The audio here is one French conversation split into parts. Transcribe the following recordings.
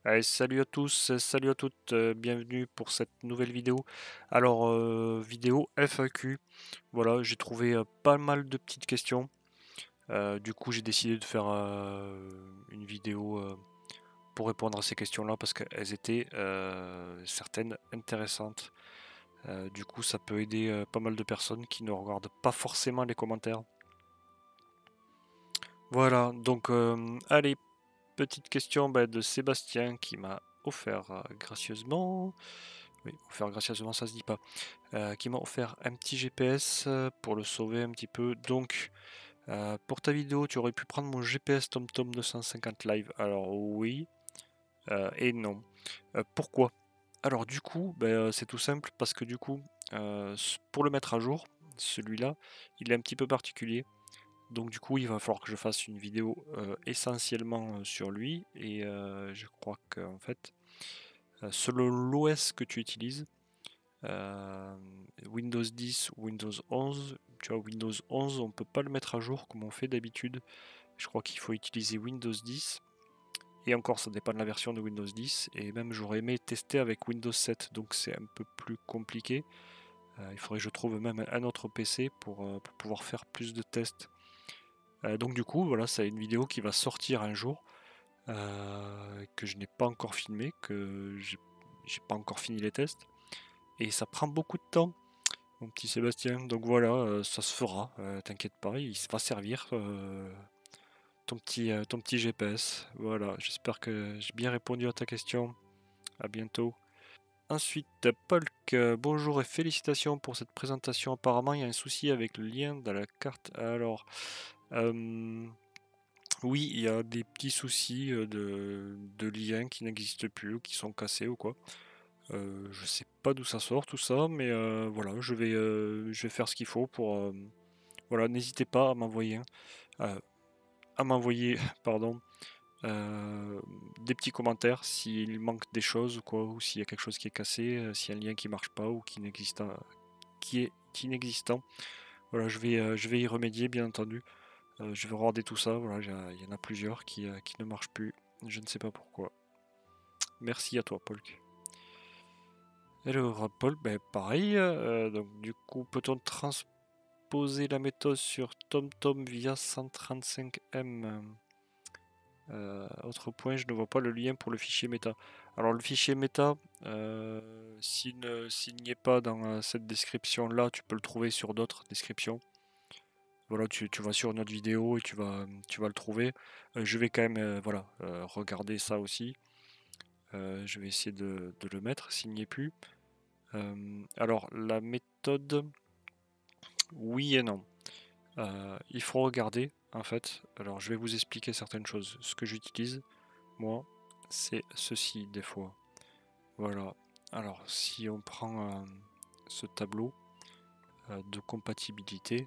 Allez, salut à tous, salut à toutes, bienvenue pour cette nouvelle vidéo. Alors, vidéo FAQ. Voilà, j'ai trouvé pas mal de petites questions. Du coup, j'ai décidé de faire une vidéo pour répondre à ces questions-là parce qu'elles étaient certaines intéressantes. Du coup, ça peut aider pas mal de personnes qui ne regardent pas forcément les commentaires. Voilà, donc allez, petite question de Sébastien qui m'a offert gracieusement. Oui, offert gracieusement, ça se dit pas. Qui m'a offert un petit GPS pour le sauver un petit peu. Donc, pour ta vidéo, tu aurais pu prendre mon GPS TomTom 250 Live. Alors oui et non. Pourquoi? Alors du coup, c'est tout simple parce que du coup, pour le mettre à jour, celui-là, il est un petit peu particulier. Donc du coup, il va falloir que je fasse une vidéo essentiellement sur lui. Et je crois qu'en fait, selon l'OS que tu utilises, euh, Windows 10 ou Windows 11, tu vois, Windows 11, on peut pas le mettre à jour comme on fait d'habitude. Je crois qu'il faut utiliser Windows 10. Et encore, ça dépend de la version de Windows 10. Et même, j'aurais aimé tester avec Windows 7. Donc, c'est un peu plus compliqué. Il faudrait que je trouve même un autre PC pour pouvoir faire plus de tests. Donc, du coup, voilà, c'est une vidéo qui va sortir un jour. Que je n'ai pas encore filmé. Que j'ai pas encore fini les tests. Et ça prend beaucoup de temps, mon petit Sébastien. Donc voilà, ça se fera, t'inquiète pas, il va servir ton petit GPS. Voilà, j'espère que j'ai bien répondu à ta question. À bientôt. Ensuite, Polk, bonjour et félicitations pour cette présentation. Apparemment, il y a un souci avec le lien dans la carte. Alors, euh, oui, il y a des petits soucis de liens qui n'existent plus ou qui sont cassés ou quoi. Je sais pas d'où ça sort tout ça, mais voilà, je vais faire ce qu'il faut pour. Voilà, n'hésitez pas à m'envoyer, pardon, des petits commentaires s'il manque des choses ou quoi, ou s'il y a quelque chose qui est cassé, s'il y a un lien qui marche pas ou qui est inexistant. Voilà, je vais y remédier, bien entendu. Je vais regarder tout ça. Voilà, il y en a plusieurs qui ne marchent plus. Je ne sais pas pourquoi. Merci à toi, Paul. Alors, Paul, pareil. Donc, du coup, peut-on transposer la méthode sur TomTom via 135M? Autre point, je ne vois pas le lien pour le fichier méta. Alors, le fichier méta, s'il n'y est pas dans cette description-là, tu peux le trouver sur d'autres descriptions. Voilà, tu vas sur une autre vidéo et tu vas le trouver. Je vais quand même voilà, regarder ça aussi. Je vais essayer de le mettre s'il n'y est plus. Alors, la méthode, oui et non. Il faut regarder, en fait. Alors, je vais vous expliquer certaines choses. Ce que j'utilise, moi, c'est ceci, des fois. Voilà. Alors, si on prend ce tableau de compatibilité,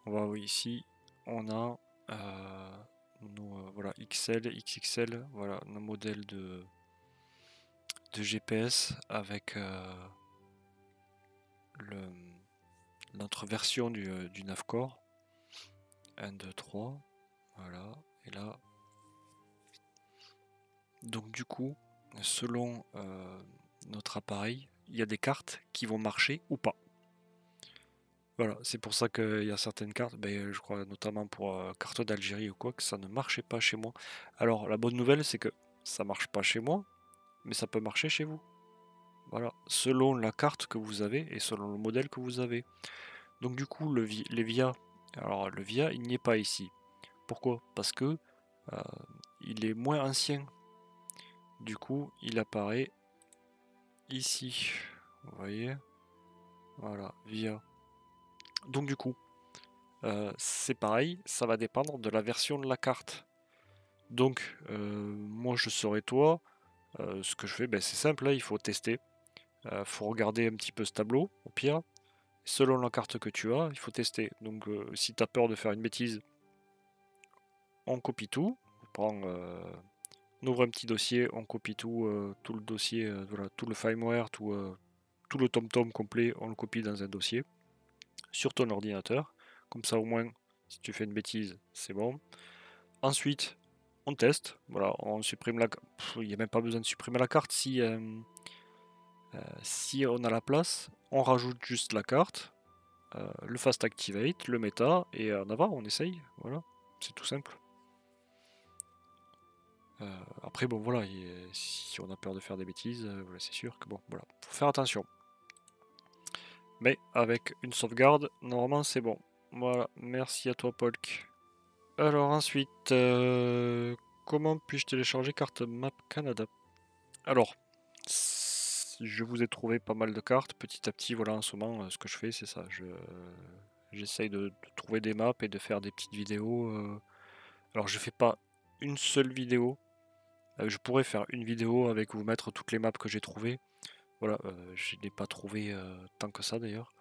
on va voir ici, on a nos voilà, XL, XXL, voilà, nos modèles de GPS avec le, notre version du Navcore. 1, 2, 3. Voilà. Et là, donc du coup, selon notre appareil, il y a des cartes qui vont marcher ou pas. Voilà, c'est pour ça qu'il y a certaines cartes, je crois notamment pour carte d'Algérie ou quoi, que ça ne marchait pas chez moi. Alors la bonne nouvelle, c'est que ça marche pas chez moi, mais ça peut marcher chez vous. Voilà, selon la carte que vous avez et selon le modèle que vous avez. Donc du coup, les VIA, alors le VIA, il n'y est pas ici. Pourquoi? Parce que euh, il est moins ancien. Du coup, il apparaît ici. Vous voyez? Voilà, VIA. Donc du coup, c'est pareil, ça va dépendre de la version de la carte. Donc, moi je serai toi. Ce que je fais, c'est simple, là, il faut tester. Il faut regarder un petit peu ce tableau, au pire. Selon la carte que tu as, il faut tester. Donc, si tu as peur de faire une bêtise, on copie tout. On ouvre un petit dossier, on copie tout, tout le dossier, voilà, tout le firmware, tout le TomTom complet, on le copie dans un dossier sur ton ordinateur. Comme ça, au moins, si tu fais une bêtise, c'est bon. Ensuite, on teste, voilà, on supprime la carte. Il n'y a même pas besoin de supprimer la carte si, si on a la place, on rajoute juste la carte, le fast activate, le méta, et en avant, on essaye, voilà, c'est tout simple. Après, bon, voilà, si on a peur de faire des bêtises, voilà, c'est sûr que bon, voilà, faut faire attention. Mais avec une sauvegarde, normalement, c'est bon. Voilà, merci à toi, Polk. Alors ensuite, comment puis-je télécharger carte Map Canada? Alors, je vous ai trouvé pas mal de cartes. Petit à petit, voilà, en ce moment, ce que je fais, c'est ça. J'essaye de trouver des maps et de faire des petites vidéos. Alors, je fais pas une seule vidéo. Je pourrais faire une vidéo avec vous mettre toutes les maps que j'ai trouvées. Voilà, je n'ai pas trouvé tant que ça d'ailleurs.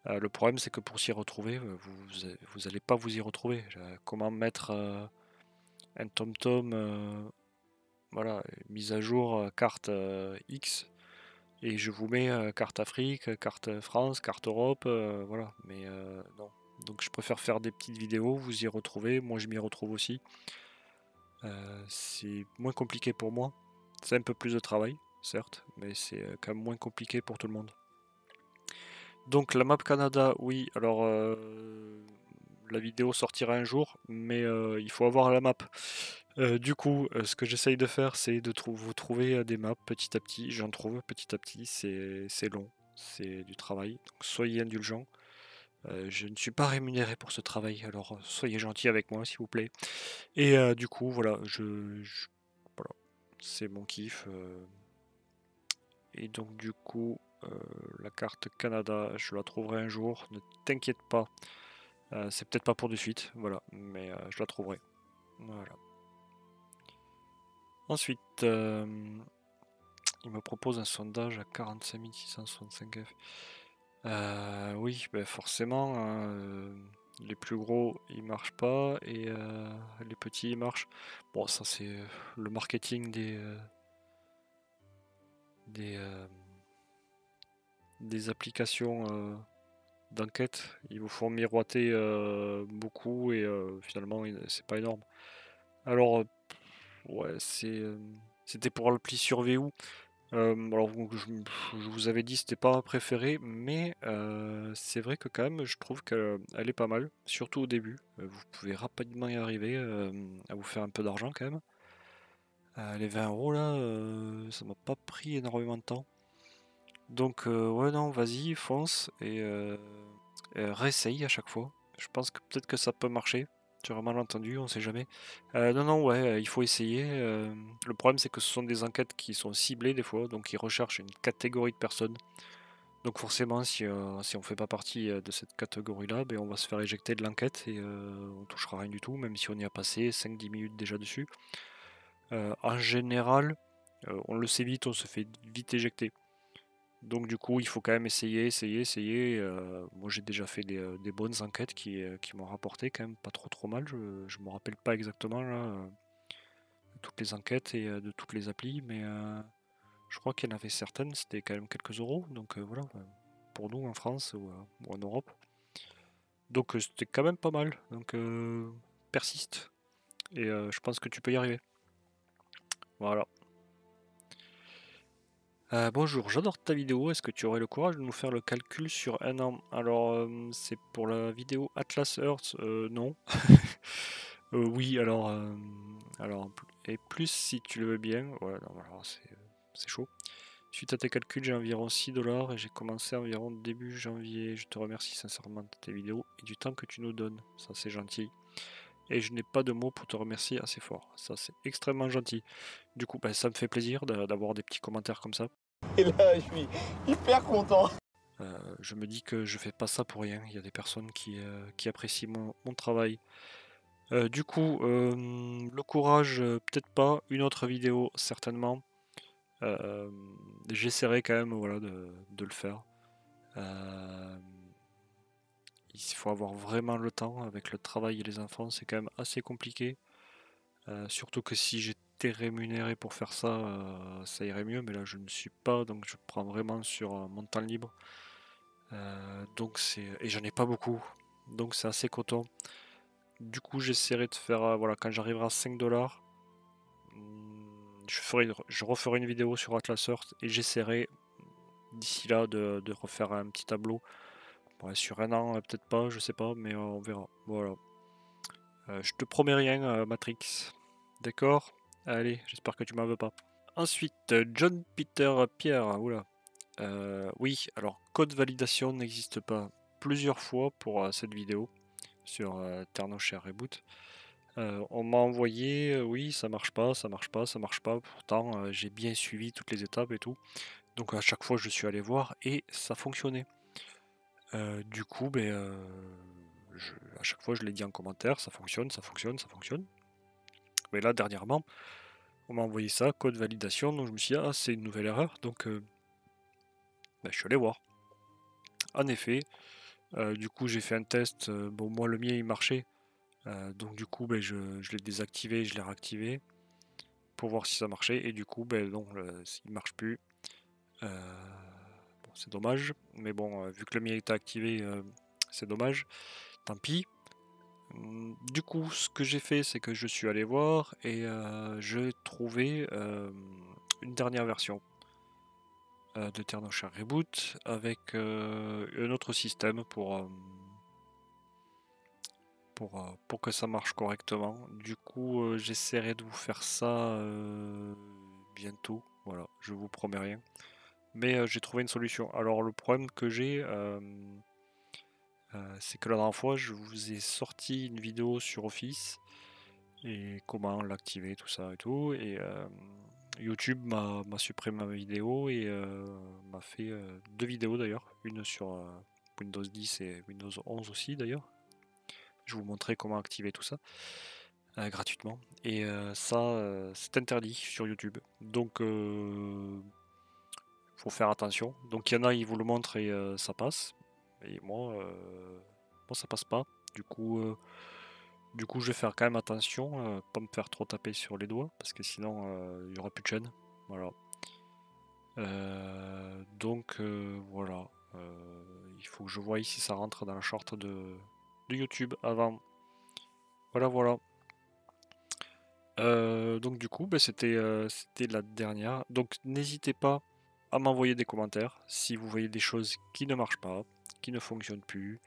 Le problème, c'est que pour s'y retrouver, vous allez pas vous y retrouver. Comment mettre un tom-tom, voilà, mise à jour carte X, et je vous mets carte Afrique, carte France, carte Europe, voilà. Mais non. Donc je préfère faire des petites vidéos, vous y retrouvez, moi je m'y retrouve aussi. C'est moins compliqué pour moi. C'est un peu plus de travail, certes, mais c'est quand même moins compliqué pour tout le monde. Donc la map Canada, oui, alors la vidéo sortira un jour, mais il faut avoir la map. Du coup, ce que j'essaye de faire, c'est de vous trouver des maps petit à petit. J'en trouve petit à petit, c'est long, c'est du travail, donc soyez indulgents. Je ne suis pas rémunéré pour ce travail, alors soyez gentils avec moi, s'il vous plaît. Et du coup, voilà, voilà, c'est mon kiff. Et donc du coup, la carte Canada, je la trouverai un jour, ne t'inquiète pas. C'est peut-être pas pour de suite, voilà, mais je la trouverai. Voilà. Ensuite, il me propose un sondage à 45 665 F. Oui, ben forcément, hein, les plus gros ils marchent pas et les petits ils marchent. Bon, ça c'est le marketing des, euh, des applications d'enquête. Ils vous font miroiter beaucoup et finalement c'est pas énorme. Alors, ouais, c'était pour l'appli Survey. Alors, je vous avais dit c'était pas ma préférée, mais c'est vrai que quand même je trouve qu'elle est pas mal, surtout au début. Vous pouvez rapidement y arriver à vous faire un peu d'argent quand même. Les 20 euros là, ça m'a pas pris énormément de temps. Donc ouais non, vas-y, fonce et réessaye à chaque fois. Je pense que peut-être que ça peut marcher. Tu auras mal entendu, on sait jamais. Non, non, ouais, il faut essayer. Le problème, c'est que ce sont des enquêtes qui sont ciblées des fois, donc ils recherchent une catégorie de personnes. Donc forcément, si on fait pas partie de cette catégorie-là, ben, on va se faire éjecter de l'enquête et on touchera rien du tout, même si on y a passé 5-10 minutes déjà dessus. En général, on le sait vite, on se fait vite éjecter. Donc du coup, il faut quand même essayer, essayer, essayer. Moi, j'ai déjà fait des bonnes enquêtes qui m'ont rapporté quand même pas trop trop mal. Je me rappelle pas exactement là, de toutes les enquêtes et de toutes les applis, mais je crois qu'il y en avait certaines, c'était quand même quelques euros. Donc voilà, pour nous en France ou en Europe. Donc c'était quand même pas mal. Donc persiste et je pense que tu peux y arriver. Voilà. Bonjour, j'adore ta vidéo. Est-ce que tu aurais le courage de nous faire le calcul sur un an? Alors, c'est pour la vidéo Atlas Earth? Non. Oui, alors, et plus si tu le veux bien. Ouais, non, alors c'est chaud. Suite à tes calculs, j'ai environ 6 dollars et j'ai commencé environ début janvier. Je te remercie sincèrement de tes vidéos et du temps que tu nous donnes. Ça, c'est gentil. Et je n'ai pas de mots pour te remercier assez fort. Ça, c'est extrêmement gentil. Du coup, bah, ça me fait plaisir d'avoir des petits commentaires comme ça. Et là, je suis hyper content. Je me dis que je fais pas ça pour rien. Il y a des personnes qui apprécient mon travail. Du coup, le courage, peut-être pas. Une autre vidéo, certainement. Euh, J'essaierai quand même, voilà, de le faire. Euh, il faut avoir vraiment le temps. Avec le travail et les enfants, c'est quand même assez compliqué. Surtout que si j'étais rémunéré pour faire ça, ça irait mieux. Mais là, je ne suis pas, donc je prends vraiment sur mon temps libre. Donc et j'en ai pas beaucoup, donc c'est assez coton. Du coup, j'essaierai de faire, voilà, quand j'arriverai à 5 dollars, je referai une vidéo sur Atlas Earth et j'essaierai d'ici là de refaire un petit tableau. Ouais, sur un an, peut-être pas, je sais pas, mais on verra. Voilà. Je te promets rien, Matrix. D'accord? Allez, j'espère que tu m'en veux pas. Ensuite, John Peter Pierre. Oula. Oui, alors code validation n'existe pas plusieurs fois pour cette vidéo sur Ternoshare Reboot. On m'a envoyé, oui, ça marche pas, ça marche pas, ça marche pas. Pourtant, j'ai bien suivi toutes les étapes et tout. Donc à chaque fois, je suis allé voir et ça fonctionnait. Du coup, ben, à chaque fois, je l'ai dit en commentaire, ça fonctionne, ça fonctionne, ça fonctionne. Mais là, dernièrement, on m'a envoyé ça, code validation, donc je me suis dit, ah, c'est une nouvelle erreur, donc ben, je suis allé voir. En effet, du coup, j'ai fait un test, bon, moi, le mien, il marchait, donc du coup, ben, je l'ai désactivé, je l'ai réactivé, pour voir si ça marchait, et du coup, ben, non, il marche plus. Bon, c'est dommage, mais bon, vu que le mien était activé, c'est dommage, tant pis. Du coup, ce que j'ai fait, c'est que je suis allé voir et j'ai trouvé une dernière version de Ternoshare Reboot avec un autre système pour que ça marche correctement. Du coup, j'essaierai de vous faire ça bientôt. Voilà, je vous promets rien. Mais j'ai trouvé une solution. Alors, le problème que j'ai, c'est que la dernière fois, je vous ai sorti une vidéo sur Office et comment l'activer, tout ça et tout. Et YouTube m'a supprimé ma vidéo et m'a fait deux vidéos d'ailleurs, une sur Windows 10 et Windows 11 aussi d'ailleurs. Je vous montrer comment activer tout ça gratuitement. Et ça, c'est interdit sur YouTube. Donc, faut faire attention. Donc, il y en a, ils vous le montrent et ça passe. Et moi, ça passe pas. Du coup, je vais faire quand même attention, pas me faire trop taper sur les doigts, parce que sinon il y aura plus de chaîne. Voilà. Donc voilà. Il faut que je voie si ça rentre dans la charte de YouTube avant. Voilà, voilà. Donc du coup, bah, c'était la dernière. Donc n'hésitez pas à m'envoyer des commentaires si vous voyez des choses qui ne marchent pas, qui ne fonctionnent plus.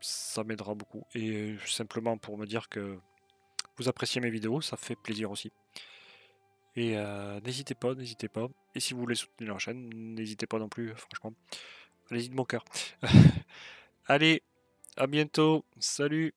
Ça m'aidera beaucoup. Et simplement pour me dire que vous appréciez mes vidéos, ça fait plaisir aussi. Et n'hésitez pas, n'hésitez pas. Et si vous voulez soutenir la chaîne, n'hésitez pas non plus, franchement. Allez-y de mon cœur. Allez, à bientôt. Salut.